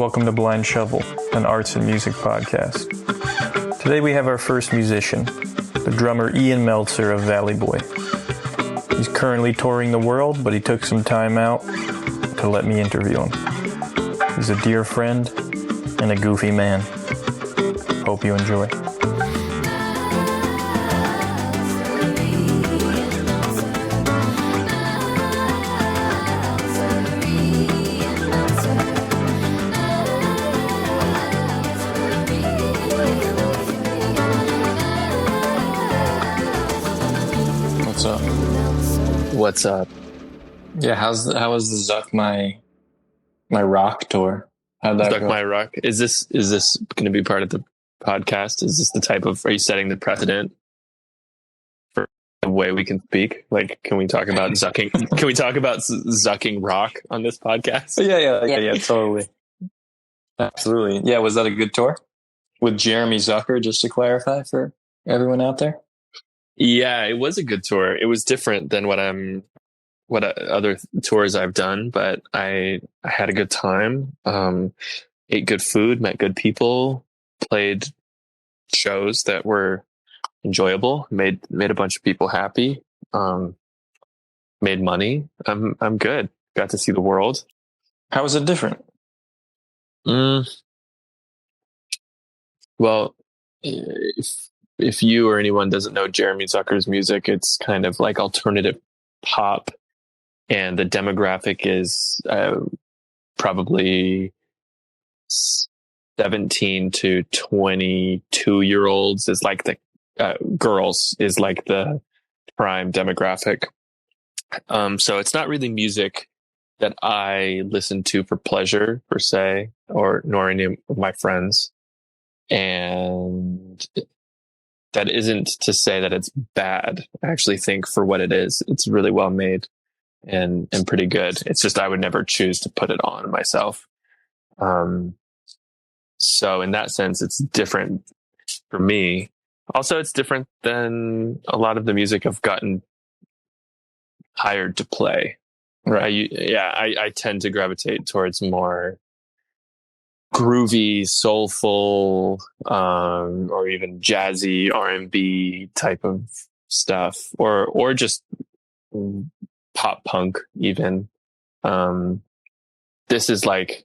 Welcome to Blind Shovel, an arts and music podcast. Today we have our first musician, the drummer Ian Meltzer of Valley Boy. He's currently touring the world, but he took some time out to let me interview him. He's a dear friend and a goofy man. Hope you enjoy. What's up? Yeah, how was the Zuck my rock tour? How'd that go? My rock. Is this going to be part of the podcast? Is this the type of? Are you setting the precedent for the way we can speak? Like, can we talk about zucking? Can we talk about zucking rock on this podcast? Yeah, totally. Absolutely. Yeah, was that a good tour with Jeremy Zucker? Just to clarify for everyone out there. Yeah, it was a good tour. It was different than what other tours I've done, but I had a good time. Ate good food, met good people, played shows that were enjoyable, made a bunch of people happy, made money. I'm good. Got to see the world. How was it different? Well, if you or anyone doesn't know Jeremy Zucker's music, it's kind of like alternative pop, and the demographic is probably 17 to 22-year-olds is like the girls is like the prime demographic. So it's not really music that I listen to for pleasure per se, nor any of my friends. And that isn't to say that it's bad. I actually think for what it is, it's really well made and pretty good. It's just I would never choose to put it on myself. So in that sense, it's different for me. Also, it's different than a lot of the music I've gotten hired to play. Right. I tend to gravitate towards more groovy, soulful, or even jazzy R&B type of stuff, or just pop punk even. This is like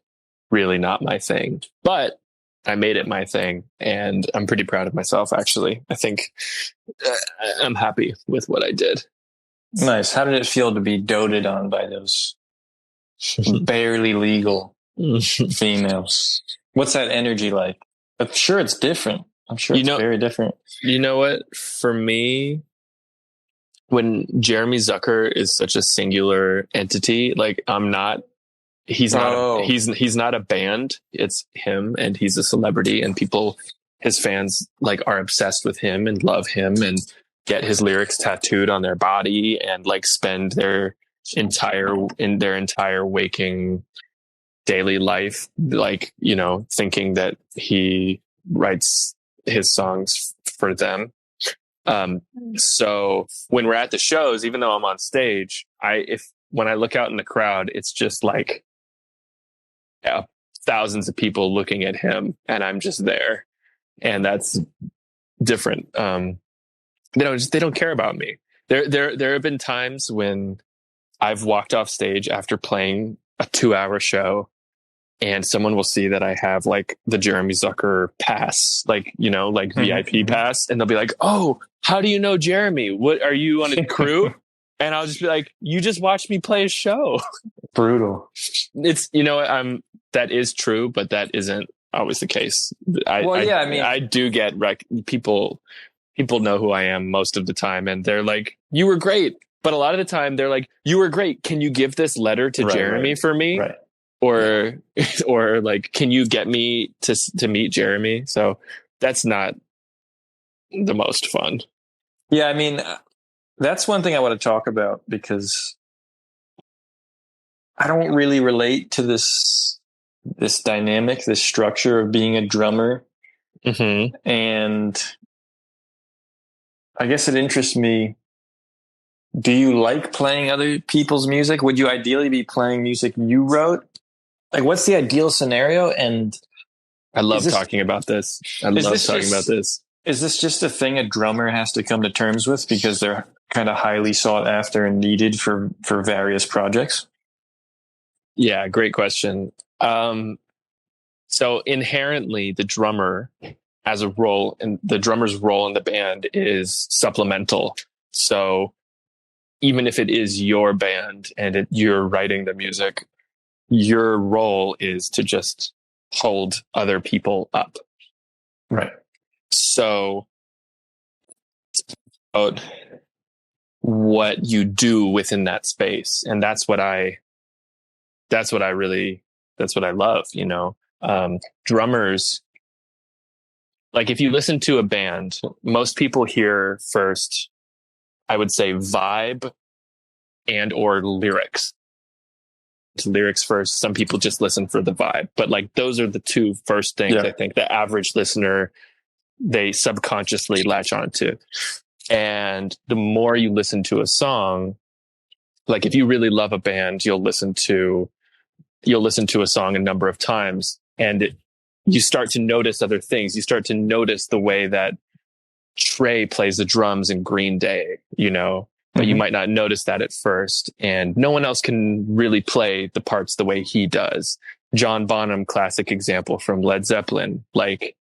really not my thing, but I made it my thing, and I'm pretty proud of myself, actually. I think I'm happy with what I did. Nice. How did it feel to be doted on by those barely legal females? What's that energy like? I'm sure it's different. I'm sure it's very different. You know what? For me, when Jeremy Zucker is such a singular entity, like he's not a band. It's him, and he's a celebrity, and his fans like are obsessed with him and love him and get his lyrics tattooed on their body and like spend their entire waking daily life, like, thinking that he writes his songs for them. So when we're at the shows, even though I'm on stage, when I look out in the crowd, it's just like thousands of people looking at him, and I'm just there, and that's different. They don't care about me. There have been times when I've walked off stage after playing a 2-hour show, and someone will see that I have like the Jeremy Zucker pass, like, VIP pass. And they'll be like, "Oh, how do you know Jeremy? What are you on a crew?" And I'll just be like, "You just watched me play a show." Brutal. It's, that is true, but that isn't always the case. I do get people know who I am most of the time, and they're like, "You were great." But a lot of the time they're like, "You were great. Can you give this letter to Jeremy for me?" Right. Or like, "Can you get me to meet Jeremy?" So that's not the most fun. Yeah, I mean, that's one thing I want to talk about, because I don't really relate to this dynamic, this structure of being a drummer. Mm-hmm. And I guess it interests me. Do you like playing other people's music? Would you ideally be playing music you wrote? Like, what's the ideal scenario? And I love talking about this. Is this just a thing a drummer has to come to terms with because they're kind of highly sought after and needed for various projects? Yeah, great question. So inherently, the drummer as a role, and the drummer's role in the band is supplemental. So even if it is your band and you're writing the music, your role is to just hold other people up. Right. So what you do within that space. And that's what I love, you know. Drummers, like if you listen to a band, most people hear first, I would say, vibe and or lyrics. Lyrics first. Some people just listen for the vibe, but like those are the two first things I think the average listener, they subconsciously latch onto. And the more you listen to a song, like if you really love a band, you'll listen to a song a number of times, and you start to notice other things. You start to notice the way that Trey plays the drums in Green Day, you know, but you might not notice that at first. And no one else can really play the parts the way he does. John Bonham, classic example from Led Zeppelin. Like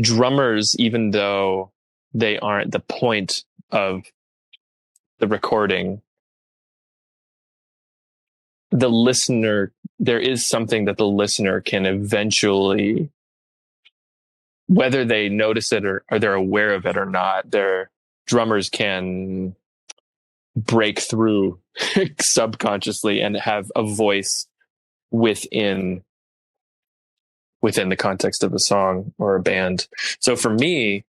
drummers, even though they aren't the point of the recording, the listener, there is something that the listener can eventually, whether they notice it or they're aware of it or not, their drummers can break through subconsciously and have a voice within the context of a song or a band. So for me,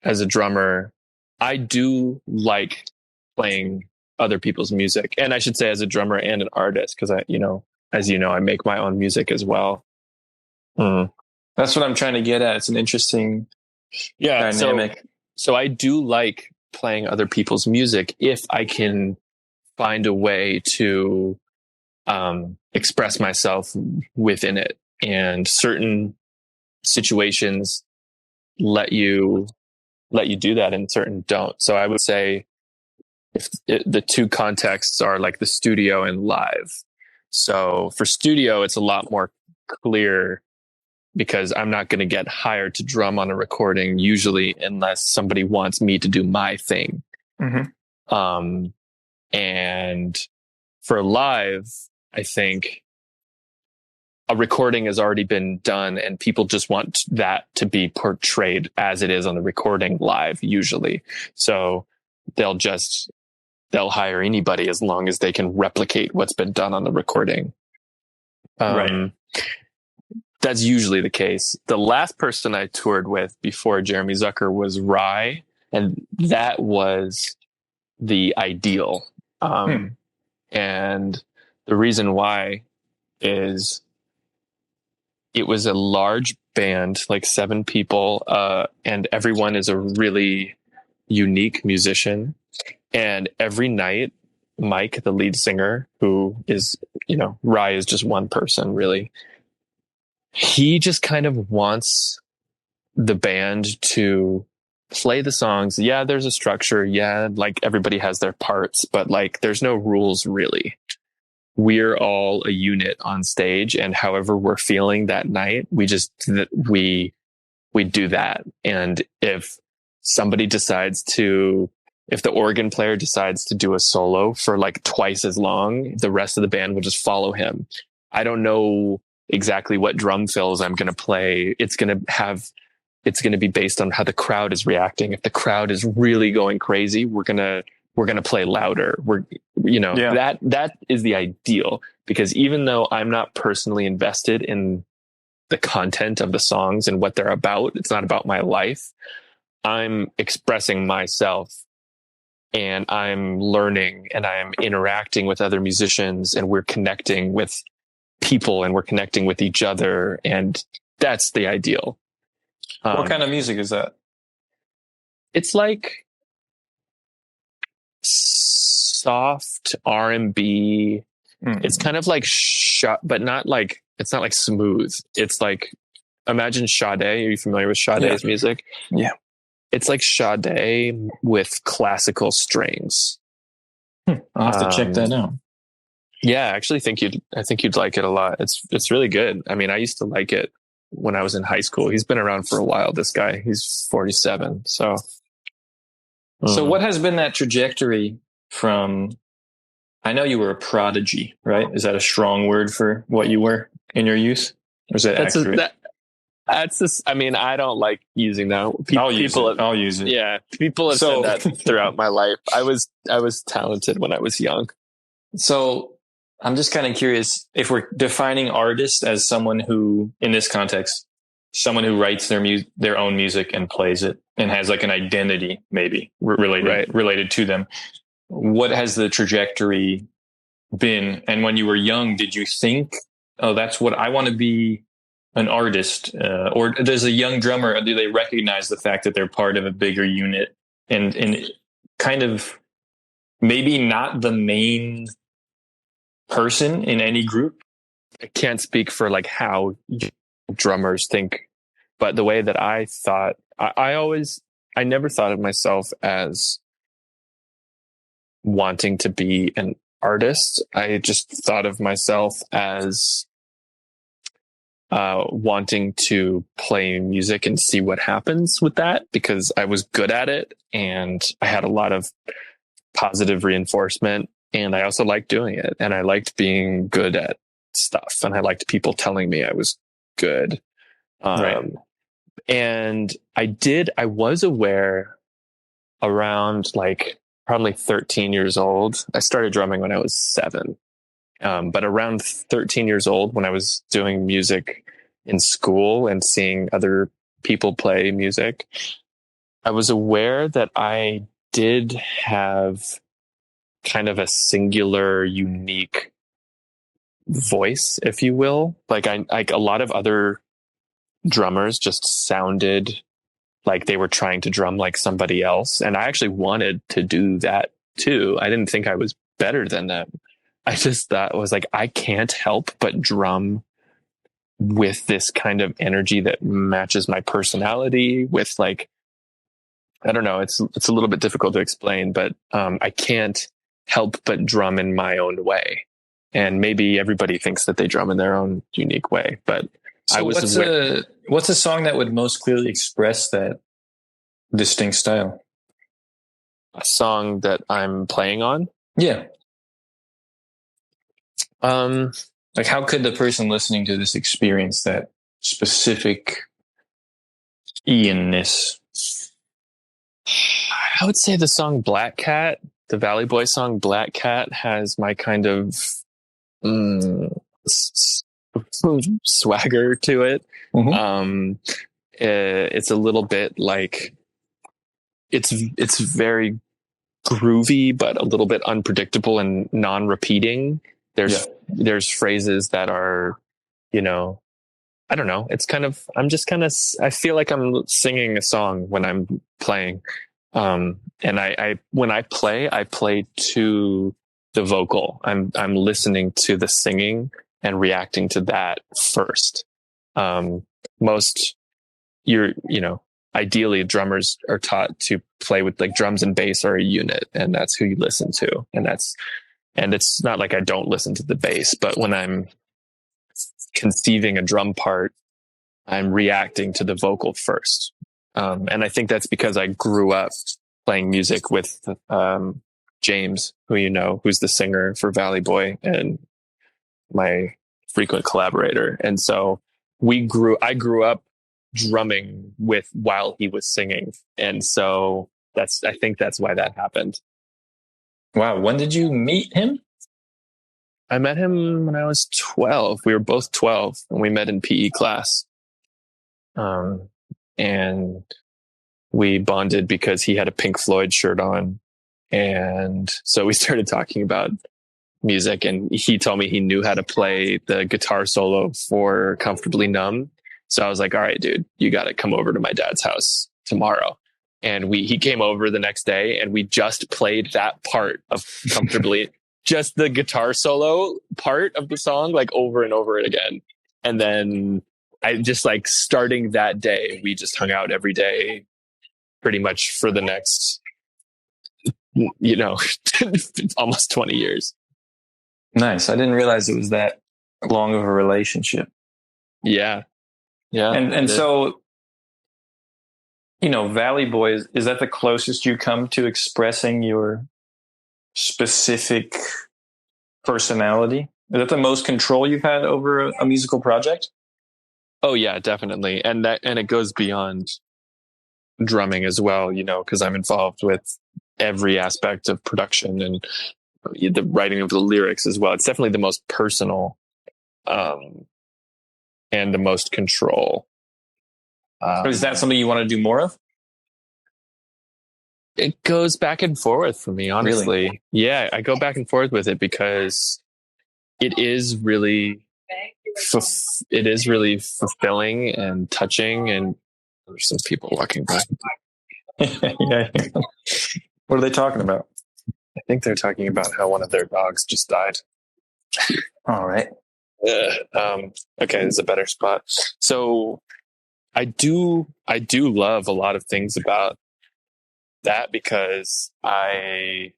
as a drummer, I do like playing other people's music. And I should say as a drummer and an artist, because as you know, I make my own music as well. That's what I'm trying to get at. It's an interesting dynamic. So I do like playing other people's music if I can find a way to express myself within it. And certain situations let you do that and certain don't. So I would say the two contexts are like the studio and live. So for studio, it's a lot more clear because I'm not going to get hired to drum on a recording usually unless somebody wants me to do my thing. And for live, I think a recording has already been done and people just want that to be portrayed as it is on the recording live usually. So they'll hire anybody as long as they can replicate what's been done on the recording. Right. That's usually the case. The last person I toured with before Jeremy Zucker was Rye, and that was the ideal. And the reason why is it was a large band, like 7 people, and everyone is a really unique musician. And every night, Mike, the lead singer, who is, Rye is just one person really. He just kind of wants the band to play the songs. Yeah, there's a structure. Yeah, like everybody has their parts, but like there's no rules really. We're all a unit on stage, and however we're feeling that night, we do that. And if the organ player decides to do a solo for like twice as long, the rest of the band will just follow him. I don't know exactly what drum fills I'm going to play. It's going to be based on how the crowd is reacting. If the crowd is really going crazy, we're going to play louder. That is the ideal, because even though I'm not personally invested in the content of the songs and what they're about, it's not about my life. I'm expressing myself, and I'm learning, and I'm interacting with other musicians, and we're connecting with people, and we're connecting with each other. And that's the ideal. What kind of music is that? It's like soft R&B. It's kind of like shot, but not like, it's not like smooth. It's like, imagine Sade. Are you familiar with Sade's music? Yeah. It's like Sade with classical strings. I'll have to check that out. Yeah, I actually think you'd like it a lot. It's really good. I mean, I used to like it when I was in high school. He's been around for a while, this guy. He's 47. So what has been that trajectory from, I know you were a prodigy, right? Is that a strong word for what you were in your youth? Or is that accurate? That's just, I mean, I don't like using that. I'll use it. Yeah. People have said that throughout my life. I was talented when I was young. So I'm just kind of curious if we're defining artist as someone who, in this context, someone who writes their own music and plays it and has like an identity, maybe related to them. What has the trajectory been? And when you were young, did you think, oh, that's what I want to be, an artist? Or does a young drummer, do they recognize the fact that they're part of a bigger unit and kind of maybe not the main person in any group? I can't speak for like how drummers think, but the way that I thought, I never thought of myself as wanting to be an artist. I just thought of myself as wanting to play music and see what happens with that, because I was good at it and I had a lot of positive reinforcement, and I also liked doing it, and I liked being good at stuff, and I liked people telling me I was good. And I was aware around like probably 13 years old. I started drumming when I was 7. But around 13 years old, when I was doing music in school and seeing other people play music, I was aware that I did have kind of a singular, unique voice, if you will. Like a lot of other drummers just sounded like they were trying to drum like somebody else. And I actually wanted to do that too. I didn't think I was better than them. I just thought it was like, I can't help but drum with this kind of energy that matches my personality with like, I don't know. It's a little bit difficult to explain, but I can't help but drum in my own way. And maybe everybody thinks that they drum in their own unique way, but so what's a song that would most clearly express that distinct style? A song that I'm playing on? Yeah. Like how could the person listening to this experience that specific Ian-ness? I would say the song Black Cat, the Valley Boy song Black Cat, has my kind of swagger to it. Mm-hmm. It's a little bit like it's very groovy, but a little bit unpredictable and non-repeating. There's phrases that are, I don't know. It's kind of, I feel like I'm singing a song when I'm playing. And when I play to the vocal. I'm listening to the singing and reacting to that first. Ideally drummers are taught to play with like drums and bass are a unit, and that's who you listen to. And it's not like I don't listen to the bass, but when I'm conceiving a drum part, I'm reacting to the vocal first. And I think that's because I grew up playing music with James, who's the singer for Valley Boy and my frequent collaborator. And so I grew up drumming while he was singing. And so I think that's why that happened. Wow. When did you meet him? I met him when I was 12. We were both 12 and we met in PE class. And we bonded because he had a Pink Floyd shirt on. And so we started talking about music, and he told me he knew how to play the guitar solo for Comfortably Numb. So I was like, all right, dude, you got to come over to my dad's house tomorrow. And he came over the next day and we just played that part of Comfortably just the guitar solo part of the song, like over and over again. And then I just like starting that day, we just hung out every day pretty much for the next, almost 20 years. Nice. I didn't realize it was that long of a relationship. Yeah. Yeah. And so, Valley Boy, is that the closest you come to expressing your specific personality? Is that the most control you've had over a musical project? Oh yeah, definitely. And it goes beyond drumming as well, because I'm involved with every aspect of production and the writing of the lyrics as well. It's definitely the most personal, and the most control. Is that something you want to do more of? It goes back and forth for me, honestly. Really? Yeah, I go back and forth with it because it is really fulfilling and touching. And there's some people walking by. Yeah. What are they talking about? I think they're talking about how one of their dogs just died. All right. Okay, this is a better spot. So I do love a lot of things about that because I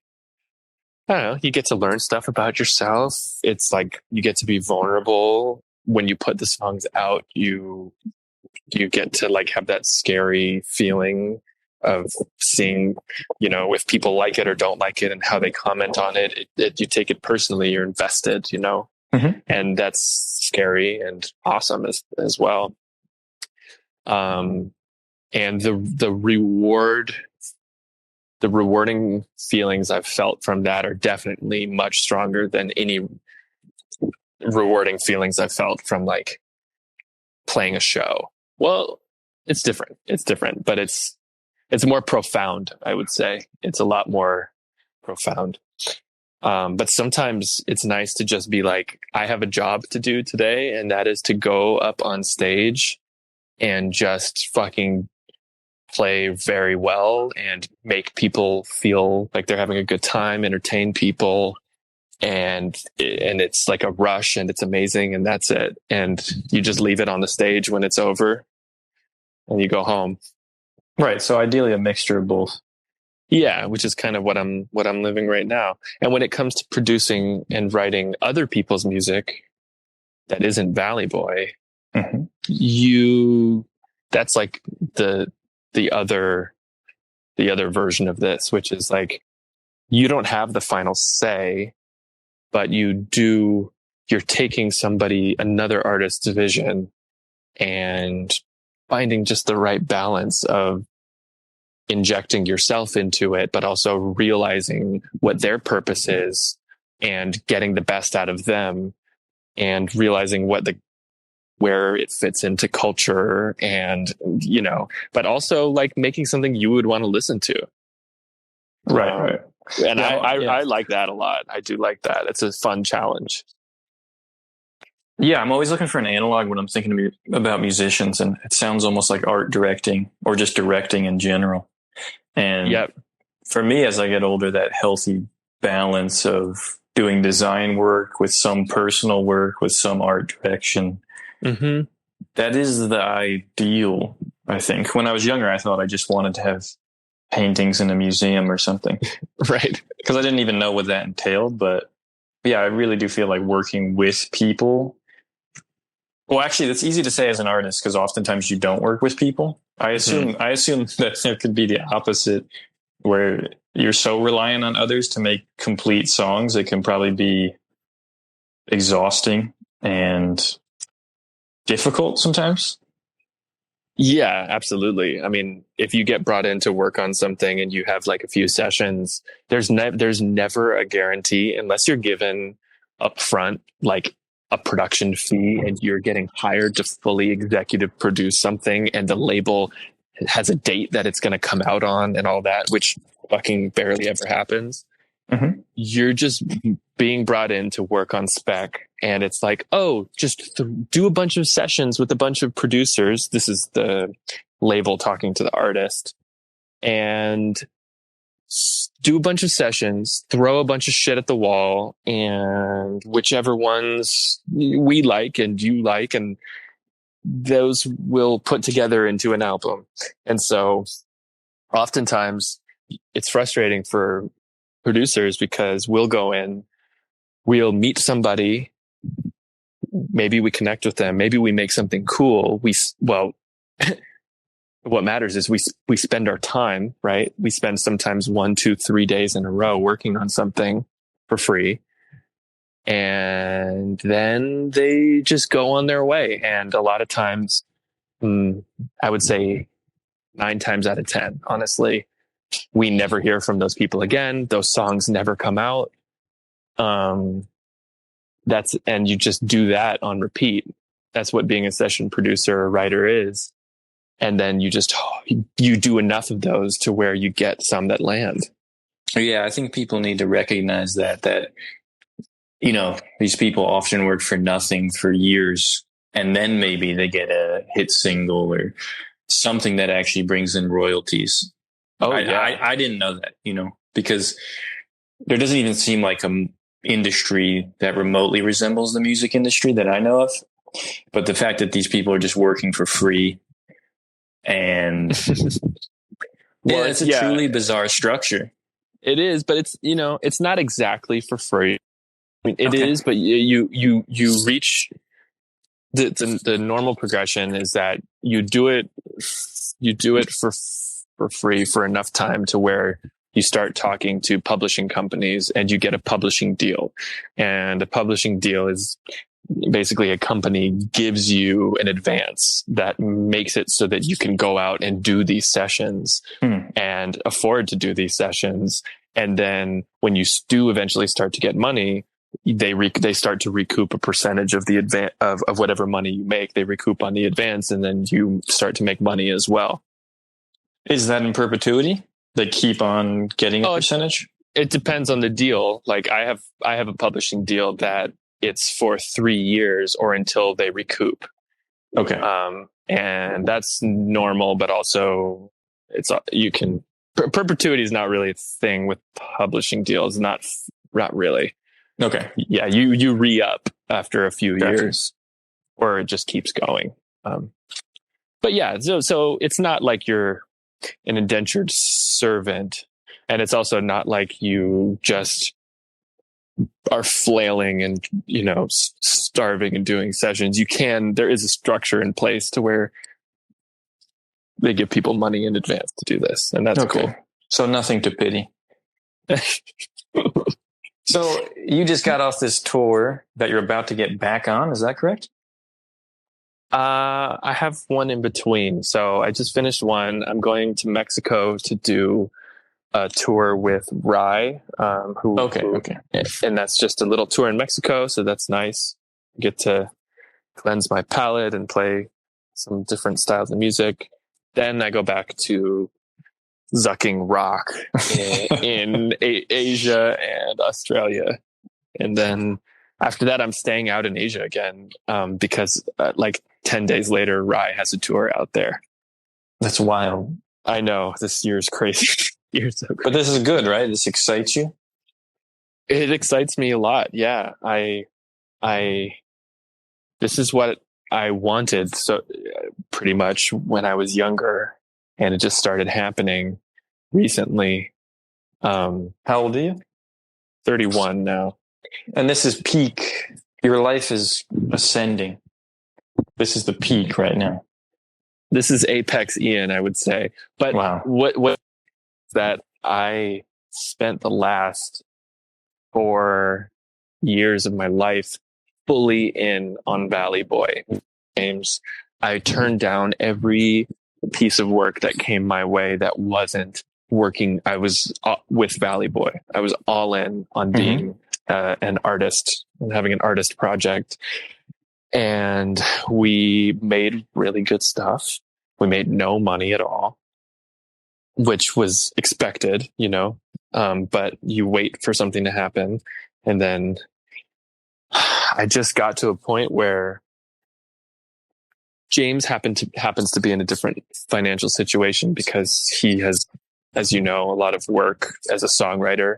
don't know, you get to learn stuff about yourself. It's like you get to be vulnerable when you put the songs out. You get to like have that scary feeling of seeing, if people like it or don't like it and how they comment on it. You take it personally. You're invested, Mm-hmm. and that's scary and awesome as well. And the rewarding feelings I've felt from that are definitely much stronger than any rewarding feelings I've felt from like playing a show. Well, it's different, but it's more profound. I would say it's a lot more profound. But sometimes it's nice to just be like, I have a job to do today, and that is to go up on stage and just fucking play very well and make people feel like they're having a good time, entertain people. And it's like a rush and it's amazing and that's it. And you just leave it on the stage when it's over and you go home. Right. So ideally a mixture of both. Yeah, which is kind of what I'm living right now. And when it comes to producing and writing other people's music that isn't Valley Boy, mm-hmm. That's like the other version of this, which is like you don't have the final say, but you're taking another artist's vision and finding just the right balance of injecting yourself into it, but also realizing what their purpose is and getting the best out of them and realizing where it fits into culture and, but also like making something you would want to listen to. Right. And I like that a lot. I do like that. It's a fun challenge. Yeah, I'm always looking for an analog when I'm thinking about musicians, and it sounds almost like art directing or just directing in general. And for me, as I get older, that healthy balance of doing design work with some personal work with some art direction, that is the ideal, I think. When I was younger, I thought I just wanted to have paintings in a museum or something. Right. Because I didn't even know what that entailed. But yeah, I really do feel like working with people. Well, actually, that's easy to say as an artist because oftentimes you don't work with people. I assume that there could be the opposite, where you're so reliant on others to make complete songs. It can probably be exhausting and difficult sometimes. Yeah, absolutely. I mean, if you get brought in to work on something and you have like a few sessions, there's never a guarantee unless you're given upfront, like a production fee and you're getting hired to fully executive produce something and the label has a date that it's going to come out on and all that, which fucking barely ever happens. You're just being brought in to work on spec. And it's like, just do a bunch of sessions with a bunch of producers. This is the label talking to the artist. And do a bunch of sessions, throw a bunch of shit at the wall, and whichever ones we like and you like, and those will put together into an album. And so oftentimes it's frustrating for producers because we'll go in, we'll meet somebody, maybe we connect with them, maybe we make something cool. What matters is we spend our time, right? We spend sometimes 1, 2, 3 days in a row working on something for free. And then they just go on their way. And a lot of times, I would say 9 times out of 10, honestly, we never hear from those people again. Those songs never come out. And you just do that on repeat. That's what being a session producer or writer is. And then you do enough of those to where you get some that land. Yeah, I think people need to recognize that, these people often work for nothing for years, and then maybe they get a hit single or something that actually brings in royalties. I didn't know that, because there doesn't even seem like an industry that remotely resembles the music industry that I know of. But the fact that these people are just working for free, and it's a truly bizarre structure. It is, but it's not exactly for free. I mean, it is, but you reach the normal progression is that you do it for free for enough time to where you start talking to publishing companies and you get a publishing deal. And a publishing deal is basically a company gives you an advance that makes it so that you can go out and do these sessions and afford to do these sessions. And then when you do eventually start to get money, they start to recoup a percentage of the of whatever money you make. They recoup on the advance, and then you start to make money as well. Is that in perpetuity? They keep on getting a percentage? It depends on the deal. Like I have a publishing deal that it's for 3 years or until they recoup. Okay. And that's normal, but also perpetuity is not really a thing with publishing deals. Not really. Okay. Yeah. You re-up after a few years, or it just keeps going. But yeah, so it's not like you're an indentured servant, and it's also not like you just are flailing and starving and doing sessions. There is a structure in place to where they give people money in advance to do this, and that's cool. So nothing to pity. So you just got off this tour that you're about to get back on, is that correct? I have one in between. So I just finished one. I'm going to Mexico to do a tour with Rye, and that's just a little tour in Mexico. So that's nice. I get to cleanse my palate and play some different styles of music. Then I go back to zucking rock in Asia and Australia. And then after that, I'm staying out in Asia again, because like 10 days later, Rye has a tour out there. That's wild. I know, this year's crazy. So crazy. But this is good, right? This excites you? It excites me a lot. Yeah. This is what I wanted. So pretty much when I was younger, and it just started happening recently. How old are you? 31 now. And this is peak. Your life is ascending. This is the peak right now. This is apex Ian, I would say. But wow. What that I spent the last 4 years of my life fully in on Valley Boy games. I turned down every piece of work that came my way that wasn't working. I was with Valley Boy. I was all in on being an artist and having an artist project. And we made really good stuff. We made no money at all, which was expected, but you wait for something to happen. And then I just got to a point where James happens to be in a different financial situation because he has as you know, a lot of work as a songwriter,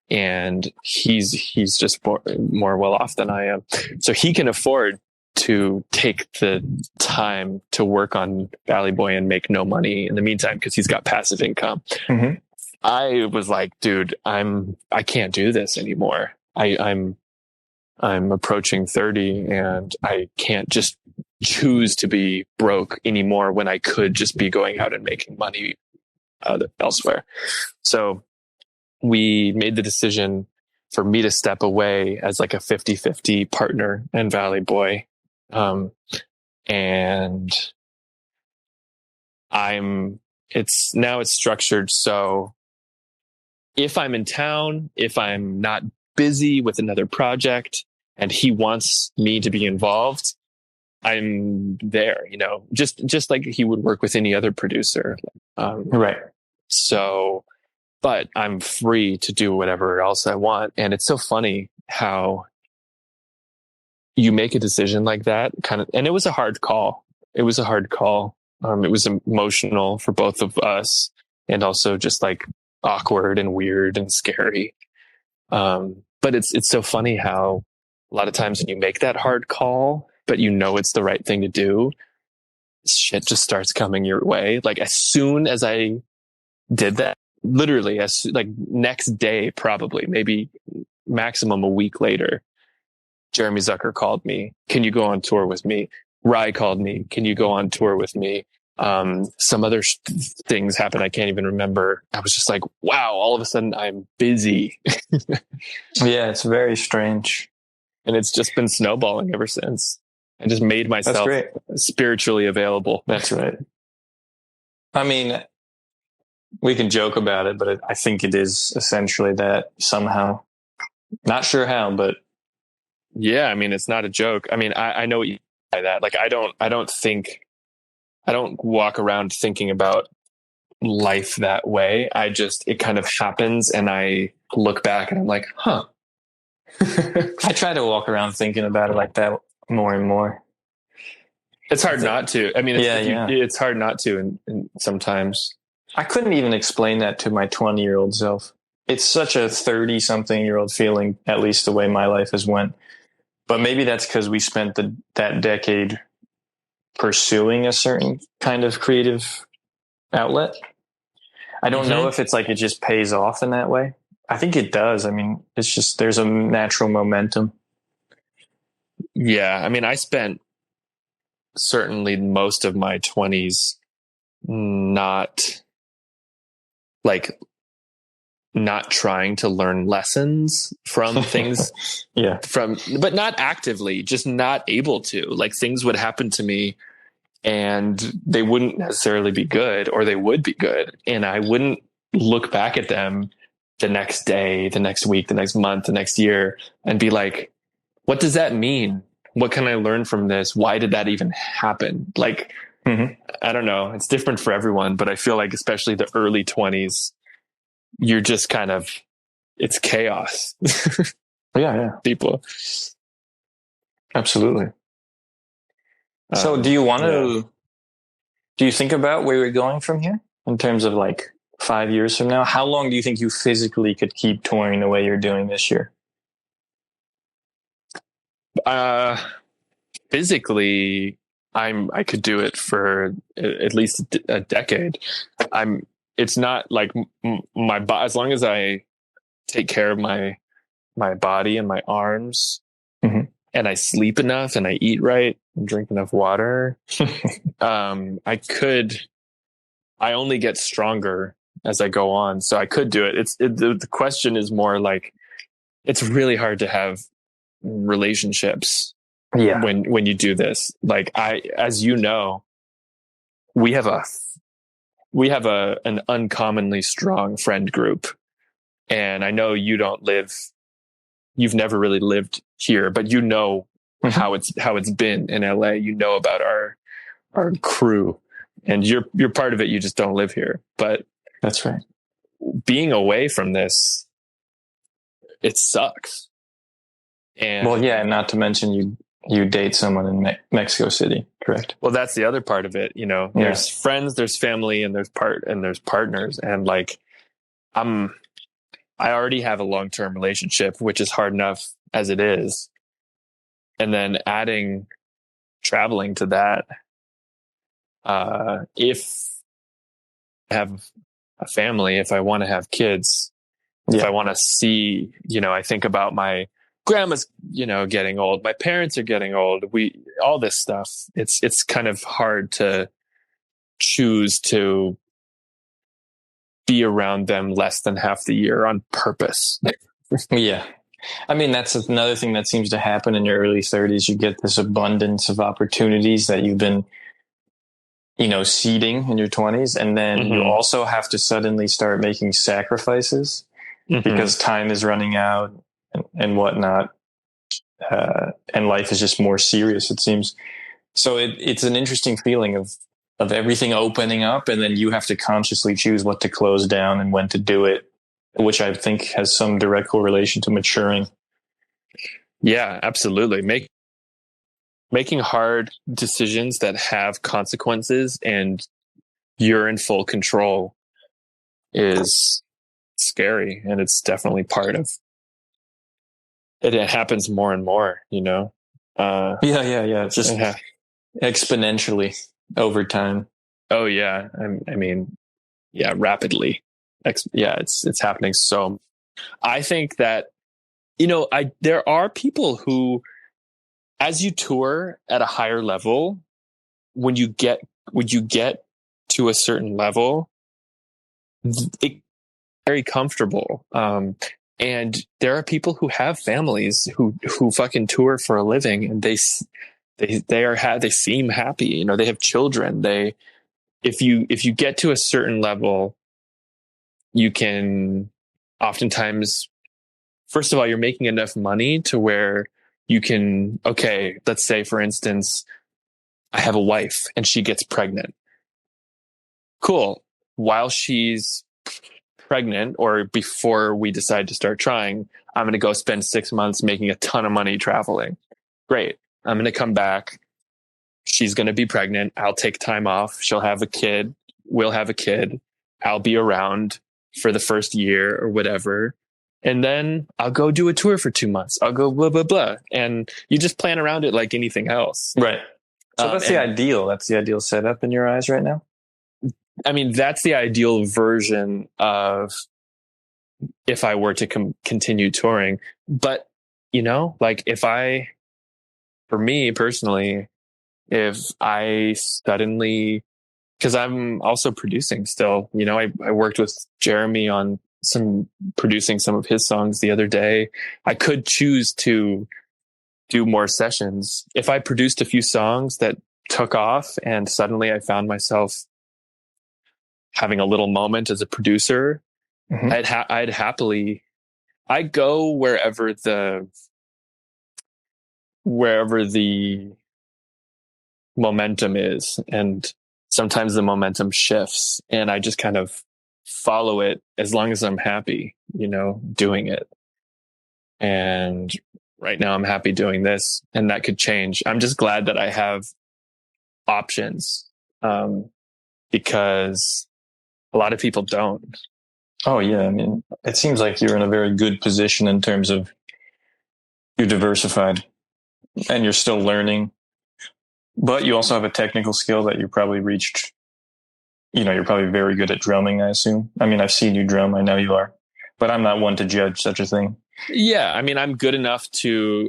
and he's just more well off than I am. So he can afford to take the time to work on Valley Boy and make no money in the meantime because he's got passive income. Mm-hmm. I was like, dude, I can't do this anymore. I'm approaching 30 and I can't just choose to be broke anymore when I could just be going out and making money elsewhere. So we made the decision for me to step away as like a 50-50 partner in Valley Boy. And it's structured so if I'm in town, if I'm not busy with another project and he wants me to be involved, I'm there, just like he would work with any other producer. Right. So, but I'm free to do whatever else I want. And it's so funny how you make a decision like that and it was a hard call. It was emotional for both of us and also just like awkward and weird and scary. But it's so funny how a lot of times when you make that hard call, but it's the right thing to do, shit just starts coming your way. Like as soon as I did that, literally like next day, probably maybe maximum a week later, Jeremy Zucker called me. Can you go on tour with me? Rye called me. Can you go on tour with me? Some other things happened. I can't even remember. I was just like, wow, all of a sudden I'm busy. Yeah, it's very strange. And it's just been snowballing ever since. I just made myself spiritually available. That's right. I mean, we can joke about it, but I think it is essentially that somehow. Not sure how, but. Yeah, I mean, it's not a joke. I mean, I know what you mean by that. Like, I don't walk around thinking about life that way. It kind of happens and I look back and I'm like, huh. I try to walk around thinking about it like that more and more. It's hard not to. I mean, it's hard not to. And sometimes I couldn't even explain that to my 20-year-old self. It's such a 30-something-year-old feeling, at least the way my life has went. But maybe that's because we spent that decade pursuing a certain kind of creative outlet. I don't know if it's like it just pays off in that way. I think it does. I mean, it's just there's a natural momentum. Yeah. I mean, I spent certainly most of my 20s not trying to learn lessons from things. Yeah. But not actively, just not able to. Like things would happen to me and they wouldn't necessarily be good, or they would be good. And I wouldn't look back at them the next day, the next week, the next month, the next year and be like, what does that mean? What can I learn from this? Why did that even happen? Like, I don't know. It's different for everyone, but I feel like especially the early 20s, you're just kind of, it's chaos. Yeah. People. Absolutely. So do you want to, do you think about where you're going from here in terms of like 5 years from now? How long do you think you physically could keep touring the way you're doing this year? Physically, I could do it for at least a decade. It's not like as long as I take care of my body and my arms, and I sleep enough and I eat right and drink enough water, I only get stronger as I go on. So I could do it. The question is more like, it's really hard to have relationships when you do this. Like as you know, we have an uncommonly strong friend group. And I know you've never really lived here, but you know how it's been in LA. You know about our crew, and you're part of it. You just don't live here. But that's right. Being away from this, it sucks. And not to mention you date someone in Mexico City, correct? Well, that's the other part of it. There's friends, there's family, and there's partners, and like I already have a long-term relationship, which is hard enough as it is. And then adding traveling to that, if I have a family, if I want to have kids, if I want to see, I think about my grandma's, getting old, my parents are getting old, all this stuff. It's kind of hard to choose to be around them less than half the year on purpose. Yeah. I mean, that's another thing that seems to happen in your early 30s. You get this abundance of opportunities that you've been, seeding in your 20s. And then you also have to suddenly start making sacrifices because time is running out and whatnot. And life is just more serious, it seems. So it's an interesting feeling of everything opening up, and then you have to consciously choose what to close down and when to do it, which I think has some direct correlation to maturing. Yeah, absolutely. Making hard decisions that have consequences and you're in full control is scary. And it's definitely part of it. It happens more and more, Yeah. It's just exponentially over time. Oh yeah. I mean, yeah, rapidly. It's happening. So I think that, there are people who, as you tour at a higher level, when you get to a certain level, it's very comfortable. And there are people who have families who fucking tour for a living, and they seem happy. They have children. If you get to a certain level, you can oftentimes, first of all, you're making enough money to where you can, okay, let's say, for instance, I have a wife and she gets pregnant. Cool. While she's pregnant, or before we decide to start trying, I'm going to go spend 6 months making a ton of money traveling. Great. I'm going to come back. She's going to be pregnant. I'll take time off. She'll have a kid. We'll have a kid. I'll be around for the first year or whatever. And then I'll go do a tour for 2 months. I'll go blah, blah, blah. And you just plan around it like anything else. Right. So that's the ideal. That's the ideal setup in your eyes right now? I mean, that's the ideal version of if I were to continue touring. But, for me personally, if I suddenly, because I'm also producing still, I worked with Jeremy on producing some of his songs the other day. I could choose to do more sessions. If I produced a few songs that took off and suddenly I found myself having a little moment as a producer, I'd happily, I go wherever the momentum is. And sometimes the momentum shifts and I just kind of follow it as long as I'm happy, doing it. And right now I'm happy doing this, and that could change. I'm just glad that I have options, because a lot of people don't. Oh yeah. I mean, it seems like you're in a very good position in terms of you're diversified and you're still learning, but you also have a technical skill that you probably reached. You're probably very good at drumming, I assume. I mean, I've seen you drum. I know you are, but I'm not one to judge such a thing. Yeah. I mean, I'm good enough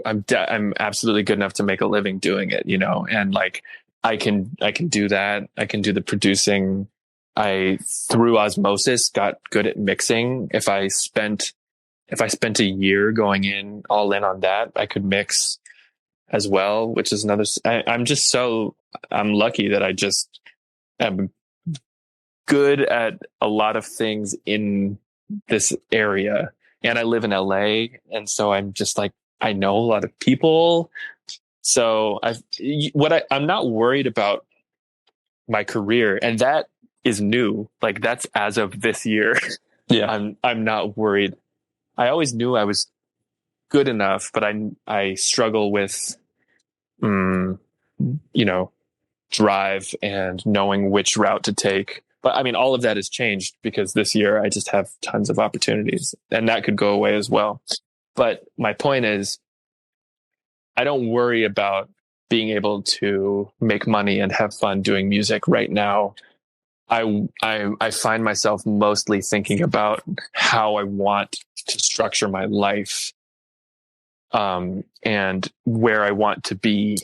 I'm absolutely good enough to make a living doing it, and like, I can do that. I can do the producing. I, through osmosis, got good at mixing. If I spent a year going all in on that, I could mix as well, which is another, I'm lucky that I just am good at a lot of things in this area. And I live in LA. And so I'm just like, I know a lot of people. So I'm not worried about my career, and that is new. Like, that's as of this year. Yeah. I'm not worried. I always knew I was good enough, but I struggle with, drive and knowing which route to take. But I mean, all of that has changed because this year I just have tons of opportunities, and that could go away as well. But my point is, I don't worry about being able to make money and have fun doing music right now. I find myself mostly thinking about how I want to structure my life, and where I want to be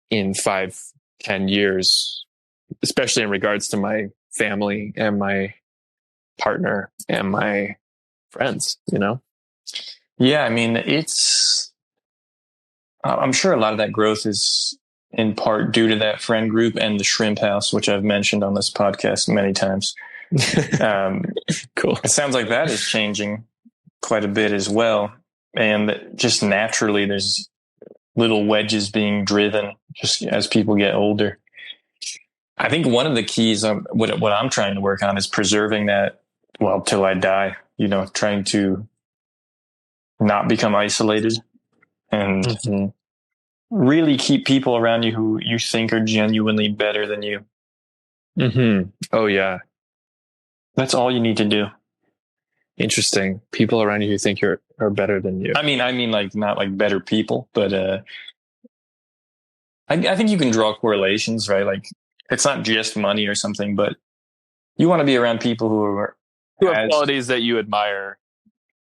in 5-10 years, especially in regards to my family and my partner and my friends, you know? Yeah, I mean, I'm sure a lot of that growth is in part due to that friend group and the shrimp house, which I've mentioned on this podcast many times. Cool. It sounds like that is changing quite a bit as well. And just naturally, there's little wedges being driven just as people get older. I think one of the keys, what I'm trying to work on is preserving that, well, till I die, you know, trying to not become isolated and really keep people around you who you think are genuinely better than you. Mm-hmm. Oh, yeah. That's all you need to do. Interesting. People around you who think are better than you. I mean, like, not like better people, but I think you can draw correlations, right? Like, it's not just money or something, but you want to be around people who have qualities that you admire.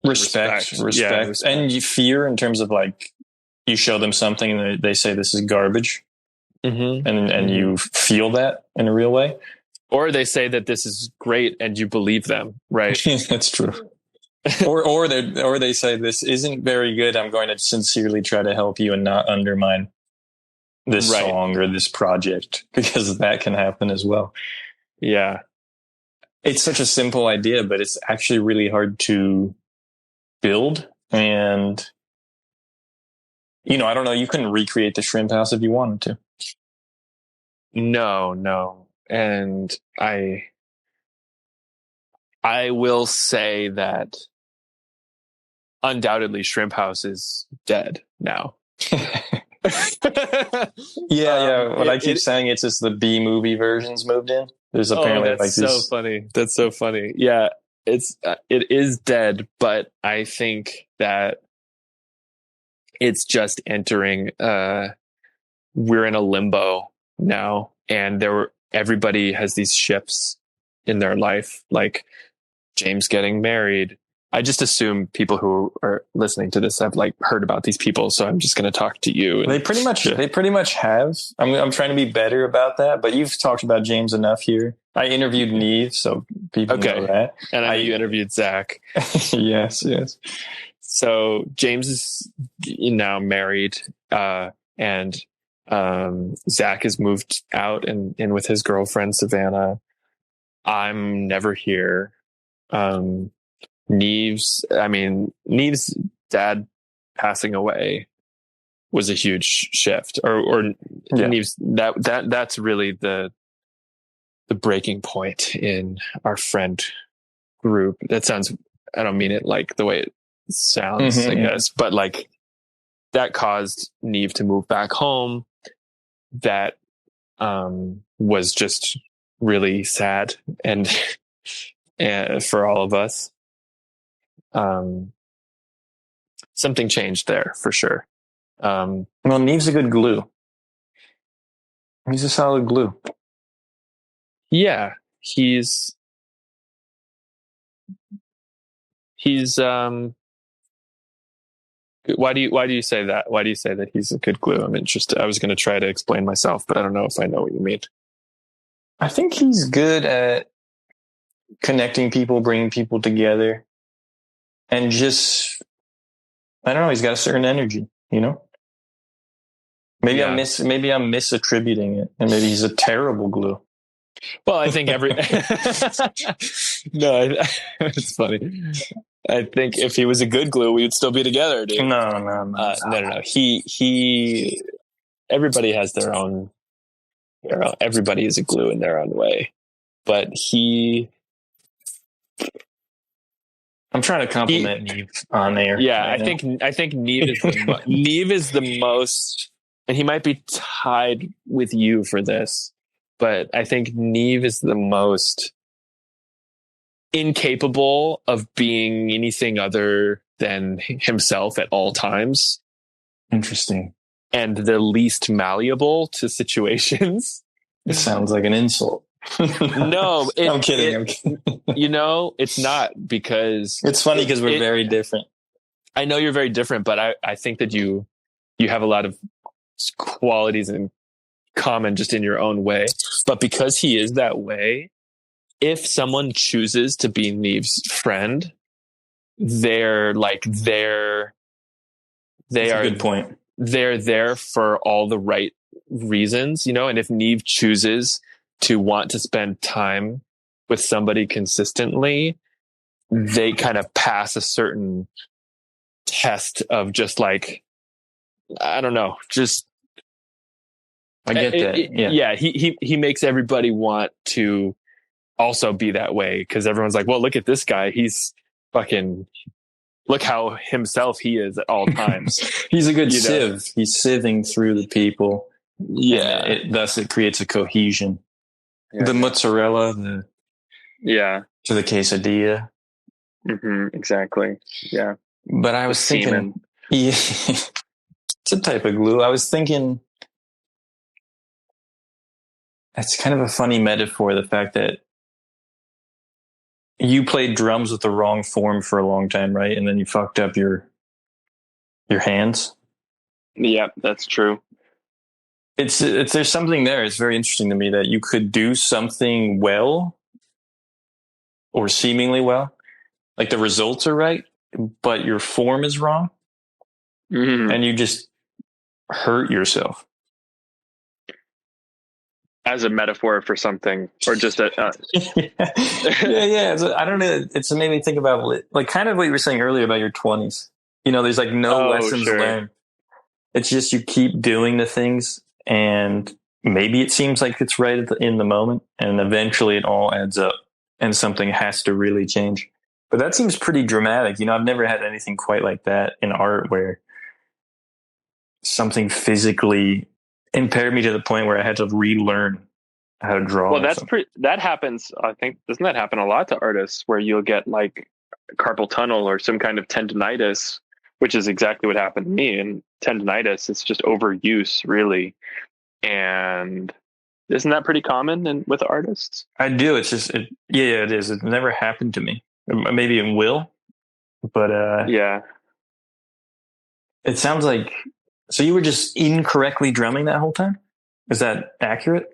Respect. Yeah, and you fear in terms of, like, you show them something and they say this is garbage, and you feel that in a real way. Or they say that this is great and you believe them, right? That's true. or they say this isn't very good. I'm going to sincerely try to help you and not undermine this song or this project, because that can happen as well. Yeah. It's such a simple idea, but it's actually really hard to build. And, you know, I don't know, you couldn't recreate the shrimp house if you wanted to. No. And I will say that undoubtedly Shrimp House is dead now. Yeah. What I keep saying, it's just the B movie versions moved in. There's apparently that's like so this. funny. That's so funny. Yeah, it is dead, but I think that it's just entering. We're in a limbo now, and everybody has these shifts in their life, like James getting married. I just assume people who are listening to this have, like, heard about these people, so I'm just going to talk to you. They pretty much have. I'm trying to be better about that, but you've talked about James enough here. I interviewed Neve, so people know that. And I know you interviewed Zach. Yes. So James is now married, and Zach has moved out and in with his girlfriend Savannah. I'm never here. Neve's dad passing away was a huge shift, or Neve's that's really the breaking point in our friend group. That sounds, I don't mean it like the way it sounds, I guess, but like that caused Neve to move back home. That was just really sad and for all of us. Something changed there for sure. Well, Neve's a good glue. He's a solid glue. Yeah, he's why do you say that? Why do you say that he's a good glue? I'm interested. I was going to try to explain myself, but I don't know if I know what you mean. I think he's good at connecting people, bringing people together, and just, I don't know, he's got a certain energy, you know? Maybe I'm misattributing it, and maybe he's a terrible glue. Well, I think it's funny. I think if he was a good glue, we would still be together, dude. No. He everybody has their own, everybody is a glue in their own way, but I'm trying to compliment Neve on air. Yeah, I think Neve is the most, and he might be tied with you for this, but I think Neve is the most incapable of being anything other than himself at all times. Interesting. And the least malleable to situations. It sounds like an insult. No, I'm kidding. It's not, because it's funny because we're very different. I know you're very different, but I think that you have a lot of qualities in common just in your own way. But because he is that way, if someone chooses to be Neve's friend, they're good point. They're there for all the right reasons, and if Neve chooses to want to spend time with somebody consistently, they kind of pass a certain test of just like, I don't know, just I get that. He makes everybody want to also be that way, because everyone's like, well, look at this guy, he's fucking, look how himself he is at all times. He's a good sieve. He's sieving through the people. Yeah. Thus it creates a cohesion. The mozzarella, to the quesadilla. Mm-hmm, exactly. Yeah. But I was thinking, it's a type of glue. I was thinking, that's kind of a funny metaphor, the fact that you played drums with the wrong form for a long time, right? And then you fucked up your hands. Yeah, that's true. It's there's something there. It's very interesting to me that you could do something well or seemingly well, like the results are right, but your form is wrong, and you just hurt yourself. As a metaphor for something, or just a yeah. I don't know. It's made me think about like kind of what you were saying earlier about your 20s. There's like no lessons learned. It's just you keep doing the things, and maybe it seems like it's right in the moment, and eventually it all adds up, and something has to really change. But that seems pretty dramatic. I've never had anything quite like that in art, where something physically impaired me to the point where I had to relearn how to draw. Well, that happens. I think, doesn't that happen a lot to artists, where you'll get like carpal tunnel or some kind of tendonitis, which is exactly what happened to me. And tendonitis, it's just overuse, really. And isn't that pretty common with artists? I do. It's just, it is. It never happened to me. Maybe it will, but it sounds like. So you were just incorrectly drumming that whole time? Is that accurate?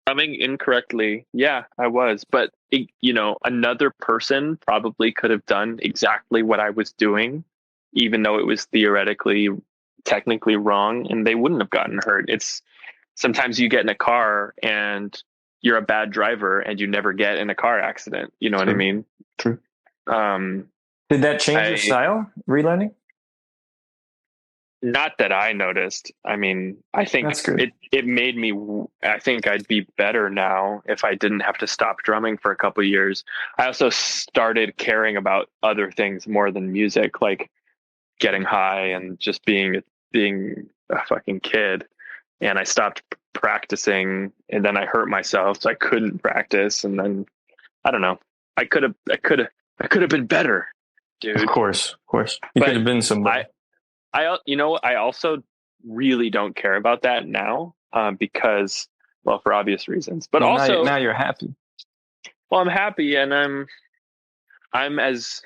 Drumming incorrectly. Yeah, I was. But, another person probably could have done exactly what I was doing, even though it was technically wrong, and they wouldn't have gotten hurt. It's sometimes you get in a car and you're a bad driver and you never get in a car accident. You know what I mean? True. Did that change your style, relearning? Not that I noticed. I mean, I think it made me, I think I'd be better now if I didn't have to stop drumming for a couple of years. I also started caring about other things more than music, like getting high and just being a fucking kid. And I stopped practicing, and then I hurt myself, so I couldn't practice. And then, I don't know, I could have been better, dude. Of course. You could have been somebody. I also really don't care about that now, because, well, for obvious reasons, but also now you're happy. Well, I'm happy, and I'm as